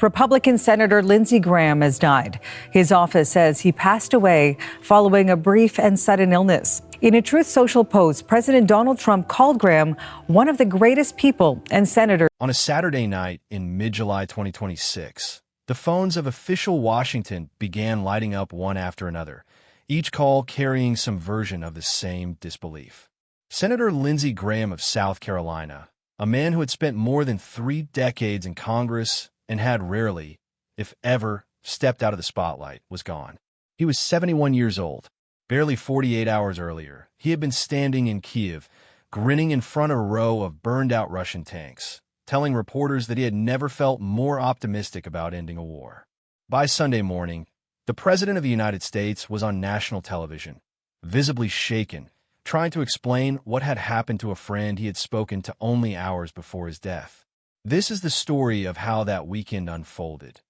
Republican Senator Lindsey Graham has died. His office says he passed away following a brief and sudden illness. In a Truth Social post, President Donald Trump called Graham one of the greatest people and senators. On a Saturday night in mid-July 2026, the phones of official Washington began lighting up one after another, each call carrying some version of the same disbelief. Senator Lindsey Graham of South Carolina, a man who had spent more than 3 decades in Congress and had rarely, if ever, stepped out of the spotlight, was gone. He was 71 years old. Barely 48 hours earlier, he had been standing in Kyiv, grinning in front of a row of burned-out Russian tanks, telling reporters that he had never felt more optimistic about ending a war. By Sunday morning, the President of the United States was on national television, visibly shaken, trying to explain what had happened to a friend he had spoken to only hours before his death. This is the story of how that weekend unfolded,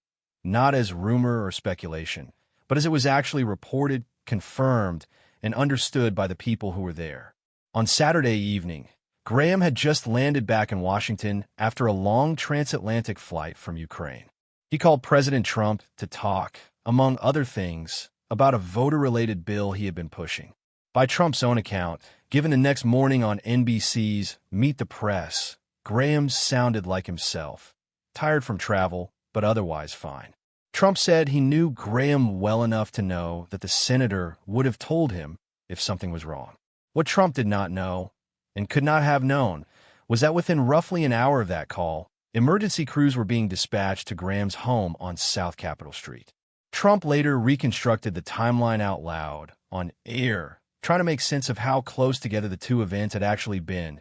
not as rumor or speculation, but as it was actually reported, confirmed, and understood by the people who were there. On Saturday evening, Graham had just landed back in Washington after a long transatlantic flight from Ukraine. He called President Trump to talk, among other things, about a voter-related bill he had been pushing. By Trump's own account, given the next morning on NBC's Meet the Press, Graham sounded like himself, tired from travel, but otherwise fine. Trump said he knew Graham well enough to know that the senator would have told him if something was wrong. What Trump did not know, and could not have known, was that within roughly an hour of that call, emergency crews were being dispatched to Graham's home on South Capitol Street. Trump later reconstructed the timeline out loud, on air, trying to make sense of how close together the two events had actually been.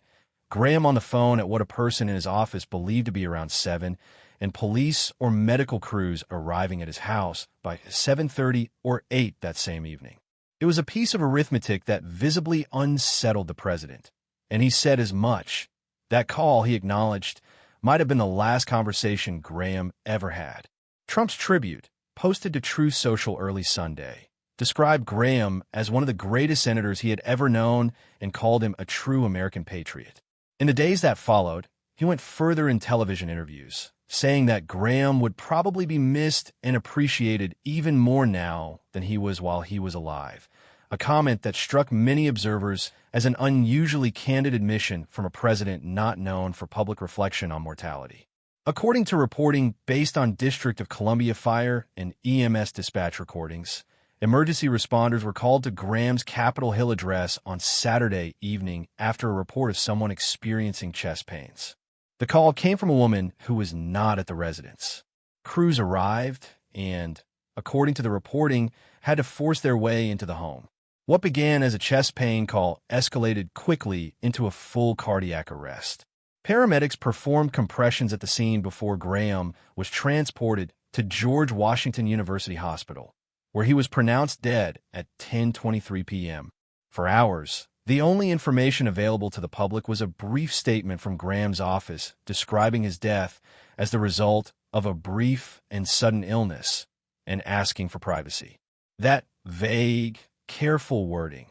Graham on the phone at what a person in his office believed to be around 7, and police or medical crews arriving at his house by 7:30 or 8 that same evening. It was a piece of arithmetic that visibly unsettled the president, and he said as much. That call, he acknowledged, might have been the last conversation Graham ever had. Trump's tribute, posted to Truth Social early Sunday, described Graham as one of the greatest senators he had ever known and called him a true American patriot. In the days that followed, he went further in television interviews, saying that Graham would probably be missed and appreciated even more now than he was while he was alive, a comment that struck many observers as an unusually candid admission from a president not known for public reflection on mortality. According to reporting based on District of Columbia fire and EMS dispatch recordings, emergency responders were called to Graham's Capitol Hill address on Saturday evening after a report of someone experiencing chest pains. The call came from a woman who was not at the residence. Crews arrived and, according to the reporting, had to force their way into the home. What began as a chest pain call escalated quickly into a full cardiac arrest. Paramedics performed compressions at the scene before Graham was transported to George Washington University Hospital, where he was pronounced dead at 10:23 p.m. For hours, the only information available to the public was a brief statement from Graham's office describing his death as the result of a brief and sudden illness and asking for privacy. That vague, careful wording,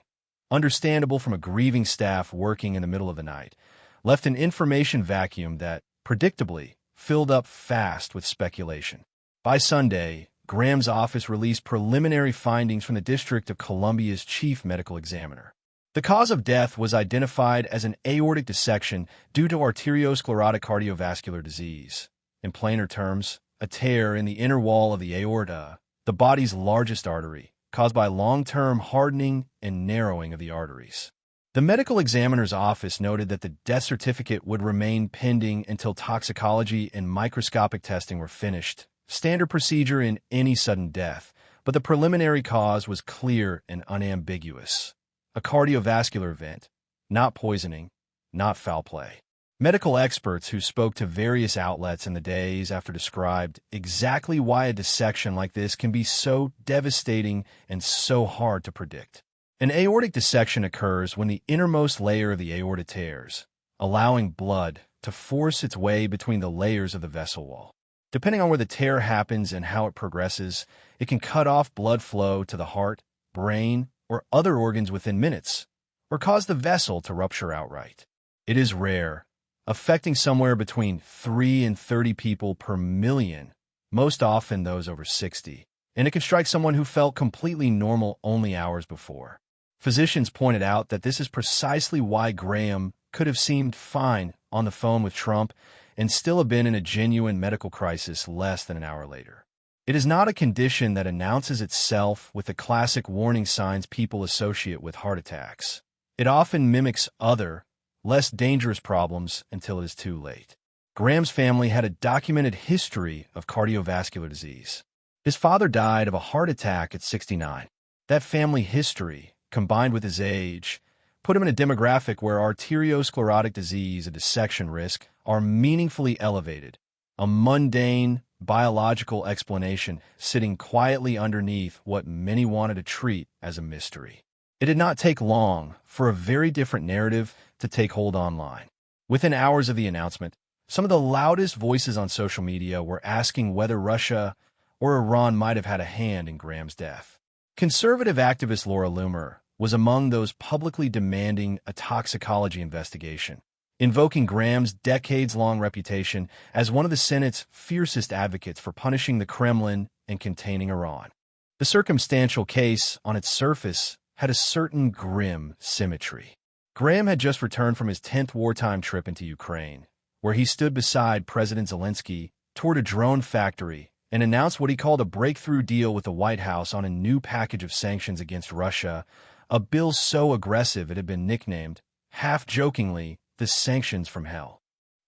understandable from a grieving staff working in the middle of the night, left an information vacuum that, predictably, filled up fast with speculation. By Sunday, Graham's office released preliminary findings from the District of Columbia's chief medical examiner. The cause of death was identified as an aortic dissection due to arteriosclerotic cardiovascular disease. In plainer terms, a tear in the inner wall of the aorta, the body's largest artery, caused by long-term hardening and narrowing of the arteries. The medical examiner's office noted that the death certificate would remain pending until toxicology and microscopic testing were finished, standard procedure in any sudden death, but the preliminary cause was clear and unambiguous. A cardiovascular event, not poisoning, not foul play. Medical experts who spoke to various outlets in the days after described exactly why a dissection like this can be so devastating and so hard to predict. An aortic dissection occurs when the innermost layer of the aorta tears, allowing blood to force its way between the layers of the vessel wall. Depending on where the tear happens and how it progresses, it can cut off blood flow to the heart, brain, or other organs within minutes, or cause the vessel to rupture outright. It is rare, affecting somewhere between 3 and 30 people per million, most often those over 60, and it can strike someone who felt completely normal only hours before. Physicians pointed out that this is precisely why Graham could have seemed fine on the phone with Trump and still have been in a genuine medical crisis less than an hour later. It is not a condition that announces itself with the classic warning signs people associate with heart attacks. It often mimics other, less dangerous problems until it is too late. Graham's family had a documented history of cardiovascular disease. His father died of a heart attack at 69. That family history, combined with his age, put him in a demographic where arteriosclerotic disease and dissection risk are meaningfully elevated, a mundane, biological explanation sitting quietly underneath what many wanted to treat as a mystery. It did not take long for a very different narrative to take hold online. Within hours of the announcement, some of the loudest voices on social media were asking whether Russia or Iran might have had a hand in Graham's death. Conservative activist Laura Loomer was among those publicly demanding a toxicology investigation, invoking Graham's decades-long reputation as one of the Senate's fiercest advocates for punishing the Kremlin and containing Iran. The circumstantial case, on its surface, had a certain grim symmetry. Graham had just returned from his 10th wartime trip into Ukraine, where he stood beside President Zelensky, toured a drone factory, and announced what he called a breakthrough deal with the White House on a new package of sanctions against Russia, a bill so aggressive it had been nicknamed, half-jokingly, the sanctions from hell.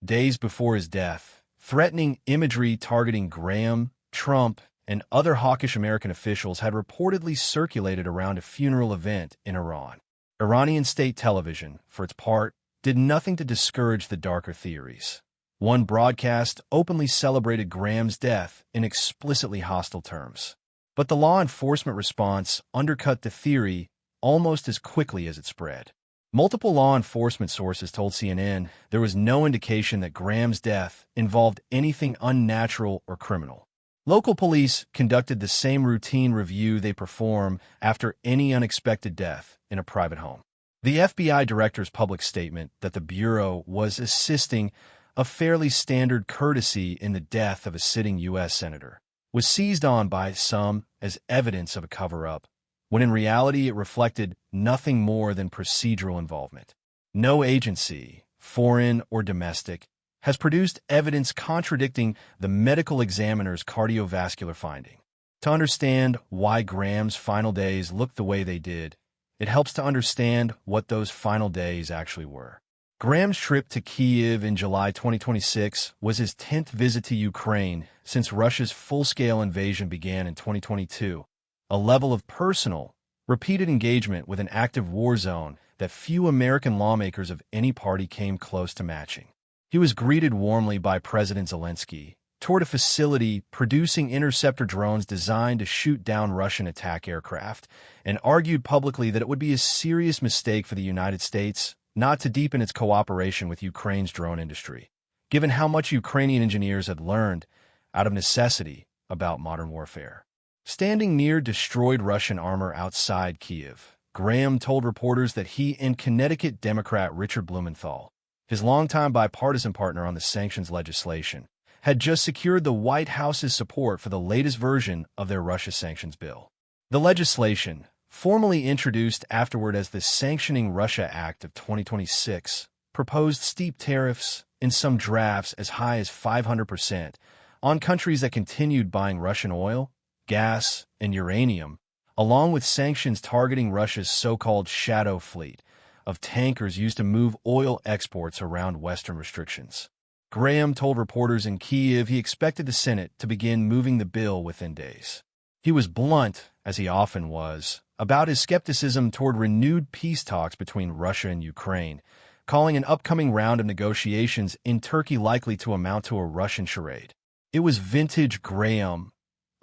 Days before his death, threatening imagery targeting Graham, Trump, and other hawkish American officials had reportedly circulated around a funeral event in Iran. Iranian state television, for its part, did nothing to discourage the darker theories. One broadcast openly celebrated Graham's death in explicitly hostile terms. But the law enforcement response undercut the theory almost as quickly as it spread. Multiple law enforcement sources told CNN there was no indication that Graham's death involved anything unnatural or criminal. Local police conducted the same routine review they perform after any unexpected death in a private home. The FBI director's public statement that the Bureau was assisting a fairly standard courtesy in the death of a sitting U.S. senator was seized on by some as evidence of a cover-up, when in reality it reflected nothing more than procedural involvement. No agency, foreign or domestic, has produced evidence contradicting the medical examiner's cardiovascular finding. To understand why Graham's final days looked the way they did, it helps to understand what those final days actually were. Graham's trip to Kyiv in July 2026 was his 10th visit to Ukraine since Russia's full-scale invasion began in 2022, a level of personal, repeated engagement with an active war zone that few American lawmakers of any party came close to matching. He was greeted warmly by President Zelensky, toured a facility producing interceptor drones designed to shoot down Russian attack aircraft, and argued publicly that it would be a serious mistake for the United States not to deepen its cooperation with Ukraine's drone industry, given how much Ukrainian engineers had learned, out of necessity, about modern warfare. Standing near destroyed Russian armor outside Kyiv, Graham told reporters that he and Connecticut Democrat Richard Blumenthal, his longtime bipartisan partner on the sanctions legislation, had just secured the White House's support for the latest version of their Russia sanctions bill. The legislation, formally introduced afterward as the Sanctioning Russia Act of 2026, proposed steep tariffs, in some drafts as high as 500%, on countries that continued buying Russian oil, gas, and uranium, along with sanctions targeting Russia's so-called shadow fleet of tankers used to move oil exports around Western restrictions. Graham told reporters in Kyiv he expected the Senate to begin moving the bill within days. He was blunt, as he often was, about his skepticism toward renewed peace talks between Russia and Ukraine, calling an upcoming round of negotiations in Turkey likely to amount to a Russian charade. It was vintage Graham,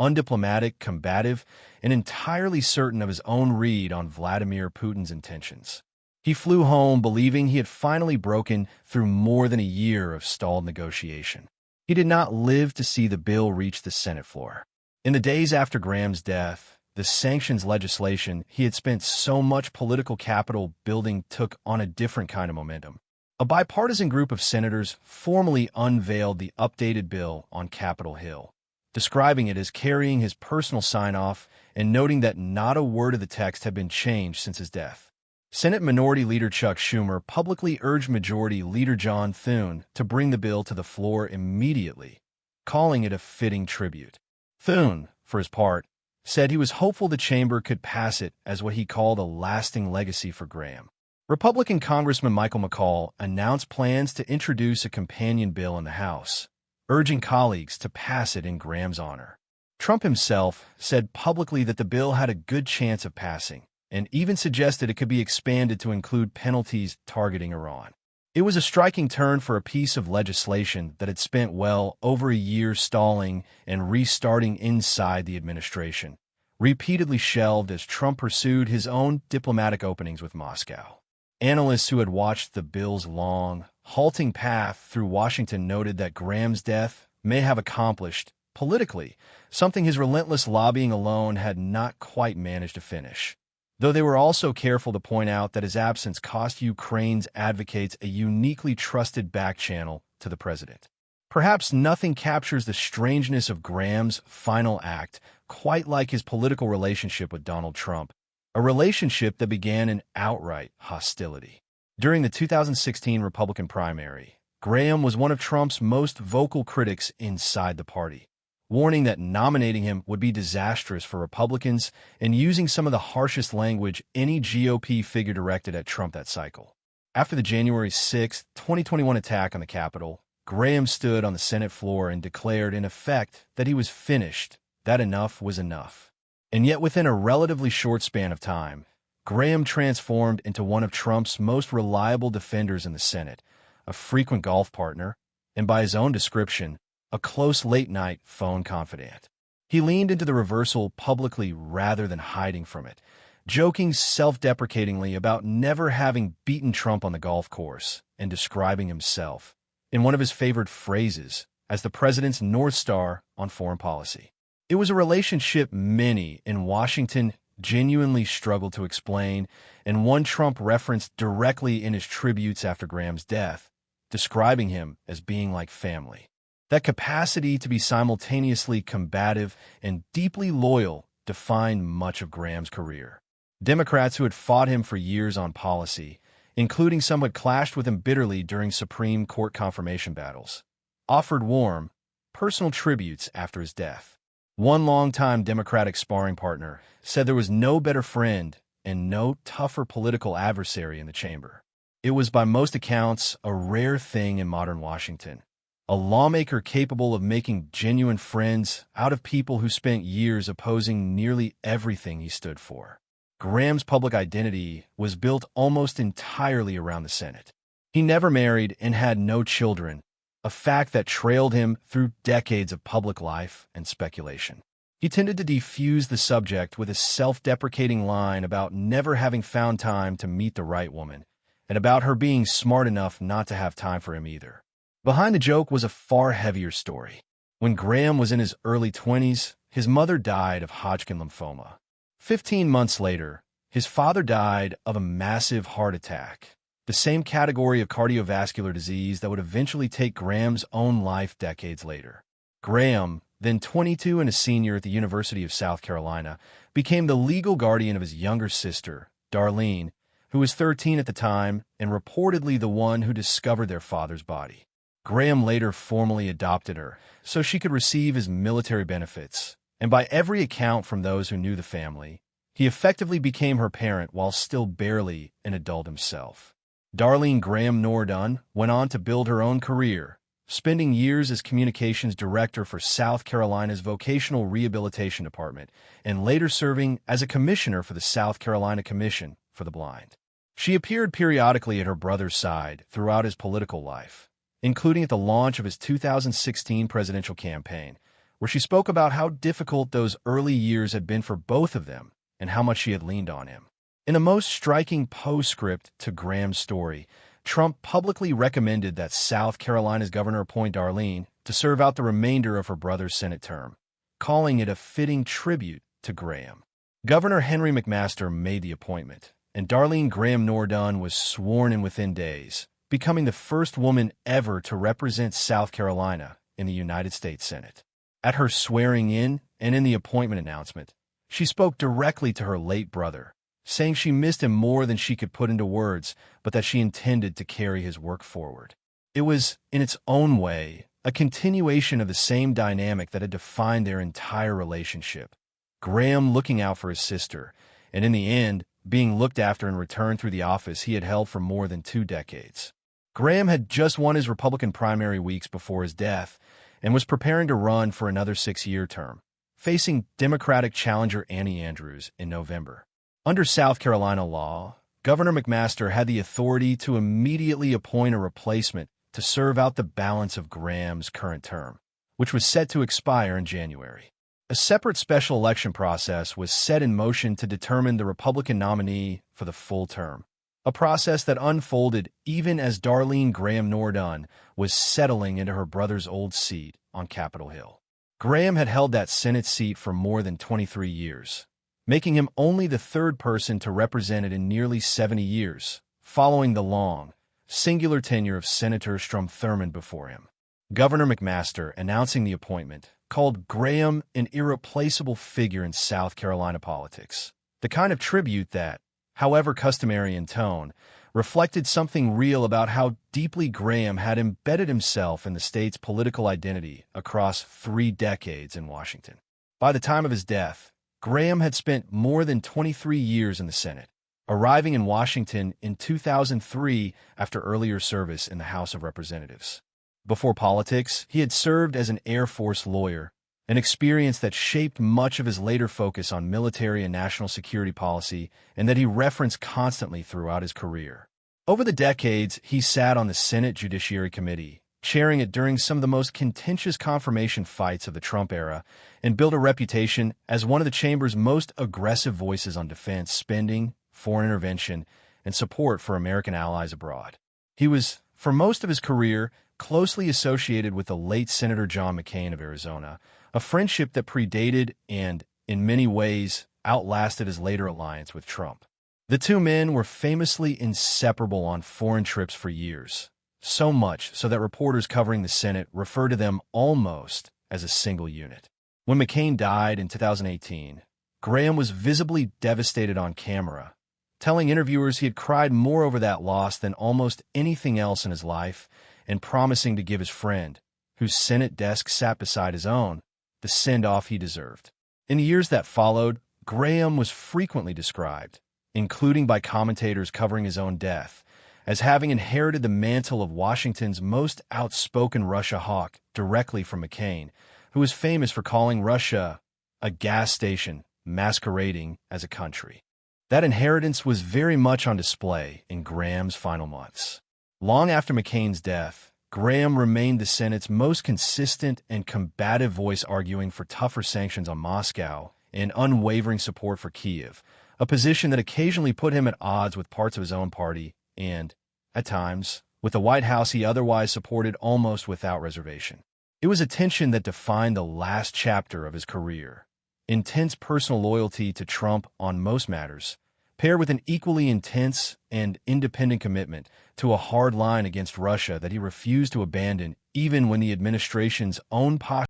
undiplomatic, combative, and entirely certain of his own read on Vladimir Putin's intentions. He flew home believing he had finally broken through more than a year of stalled negotiation. He did not live to see the bill reach the Senate floor. In the days after Graham's death, the sanctions legislation he had spent so much political capital building took on a different kind of momentum. A bipartisan group of senators formally unveiled the updated bill on Capitol Hill, describing it as carrying his personal sign-off and noting that not a word of the text had been changed since his death. Senate Minority Leader Chuck Schumer publicly urged Majority Leader John Thune to bring the bill to the floor immediately, calling it a fitting tribute. Thune, for his part, said he was hopeful the chamber could pass it as what he called a lasting legacy for Graham. Republican Congressman Michael McCall announced plans to introduce a companion bill in the House, urging colleagues to pass it in Graham's honor. Trump himself said publicly that the bill had a good chance of passing, and even suggested it could be expanded to include penalties targeting Iran. It was a striking turn for a piece of legislation that had spent well over a year stalling and restarting inside the administration, repeatedly shelved as Trump pursued his own diplomatic openings with Moscow. Analysts who had watched the bill's long, halting path through Washington noted that Graham's death may have accomplished, politically, something his relentless lobbying alone had not quite managed to finish. Though they were also careful to point out that his absence cost Ukraine's advocates a uniquely trusted back channel to the president. Perhaps nothing captures the strangeness of Graham's final act quite like his political relationship with Donald Trump, a relationship that began in outright hostility. During the 2016 Republican primary, Graham was one of Trump's most vocal critics inside the party, warning that nominating him would be disastrous for Republicans and using some of the harshest language any GOP figure directed at Trump that cycle. After the January 6, 2021 attack on the Capitol, Graham stood on the Senate floor and declared in effect that he was finished, that enough was enough. And yet within a relatively short span of time, Graham transformed into one of Trump's most reliable defenders in the Senate, a frequent golf partner, and by his own description, a close late-night phone confidant. He leaned into the reversal publicly rather than hiding from it, joking self-deprecatingly about never having beaten Trump on the golf course and describing himself, in one of his favorite phrases, as the president's North Star on foreign policy. It was a relationship many in Washington genuinely struggled to explain, and one Trump referenced directly in his tributes after Graham's death, describing him as being like family. That capacity to be simultaneously combative and deeply loyal defined much of Graham's career. Democrats who had fought him for years on policy, including some who had clashed with him bitterly during Supreme Court confirmation battles, offered warm, personal tributes after his death. One longtime Democratic sparring partner said there was no better friend and no tougher political adversary in the chamber. It was by most accounts a rare thing in modern Washington. A lawmaker capable of making genuine friends out of people who spent years opposing nearly everything he stood for. Graham's public identity was built almost entirely around the Senate. He never married and had no children, a fact that trailed him through decades of public life and speculation. He tended to defuse the subject with a self-deprecating line about never having found time to meet the right woman, and about her being smart enough not to have time for him either. Behind the joke was a far heavier story. When Graham was in his early 20s, his mother died of Hodgkin lymphoma. 15 months later, his father died of a massive heart attack, the same category of cardiovascular disease that would eventually take Graham's own life decades later. Graham, then 22 and a senior at the University of South Carolina, became the legal guardian of his younger sister, Darlene, who was 13 at the time and reportedly the one who discovered their father's body. Graham later formally adopted her so she could receive his military benefits, and by every account from those who knew the family, he effectively became her parent while still barely an adult himself. Darlene Graham Nordun went on to build her own career, spending years as communications director for South Carolina's Vocational Rehabilitation Department and later serving as a commissioner for the South Carolina Commission for the Blind. She appeared periodically at her brother's side throughout his political life, including at the launch of his 2016 presidential campaign, where she spoke about how difficult those early years had been for both of them and how much she had leaned on him. In a most striking postscript to Graham's story, Trump publicly recommended that South Carolina's governor appoint Darlene to serve out the remainder of her brother's Senate term, calling it a fitting tribute to Graham. Governor Henry McMaster made the appointment, and Darlene Graham Nordun was sworn in within days, becoming the first woman ever to represent South Carolina in the United States Senate. At her swearing in and in the appointment announcement, she spoke directly to her late brother, saying she missed him more than she could put into words, but that she intended to carry his work forward. It was, in its own way, a continuation of the same dynamic that had defined their entire relationship. Graham looking out for his sister, and in the end, being looked after in return through the office he had held for more than 2 decades. Graham had just won his Republican primary weeks before his death and was preparing to run for another 6-year term, facing Democratic challenger Annie Andrews in November. Under South Carolina law, Governor McMaster had the authority to immediately appoint a replacement to serve out the balance of Graham's current term, which was set to expire in January. A separate special election process was set in motion to determine the Republican nominee for the full term, a process that unfolded even as Darlene Graham Nordun was settling into her brother's old seat on Capitol Hill. Graham had held that Senate seat for more than 23 years, making him only the 3rd person to represent it in nearly 70 years, following the long, singular tenure of Senator Strom Thurmond before him. Governor McMaster, announcing the appointment, called Graham an irreplaceable figure in South Carolina politics, the kind of tribute that, however customary in tone, reflected something real about how deeply Graham had embedded himself in the state's political identity across 3 decades in Washington. By the time of his death, Graham had spent more than 23 years in the Senate, arriving in Washington in 2003 after earlier service in the House of Representatives. Before politics, he had served as an Air Force lawyer, an experience that shaped much of his later focus on military and national security policy and that he referenced constantly throughout his career. Over the decades, he sat on the Senate Judiciary Committee, chairing it during some of the most contentious confirmation fights of the Trump era, and built a reputation as one of the chamber's most aggressive voices on defense spending, foreign intervention, and support for American allies abroad. He was, for most of his career, closely associated with the late Senator John McCain of Arizona, a friendship that predated and, in many ways, outlasted his later alliance with Trump. The two men were famously inseparable on foreign trips for years, so much so that reporters covering the Senate refer to them almost as a single unit. When McCain died in 2018, Graham was visibly devastated on camera, telling interviewers he had cried more over that loss than almost anything else in his life, and promising to give his friend, whose Senate desk sat beside his own, the send-off he deserved. In the years that followed, Graham was frequently described, including by commentators covering his own death, as having inherited the mantle of Washington's most outspoken Russia hawk directly from McCain, who was famous for calling Russia a gas station masquerading as a country. That inheritance was very much on display in Graham's final months. Long after McCain's death, Graham remained the Senate's most consistent and combative voice, arguing for tougher sanctions on Moscow and unwavering support for Kyiv, a position that occasionally put him at odds with parts of his own party and, at times, with the White House he otherwise supported almost without reservation. It was a tension that defined the last chapter of his career. Intense personal loyalty to Trump on most matters, paired with an equally intense and independent commitment to a hard line against Russia that he refused to abandon even when the administration's own posture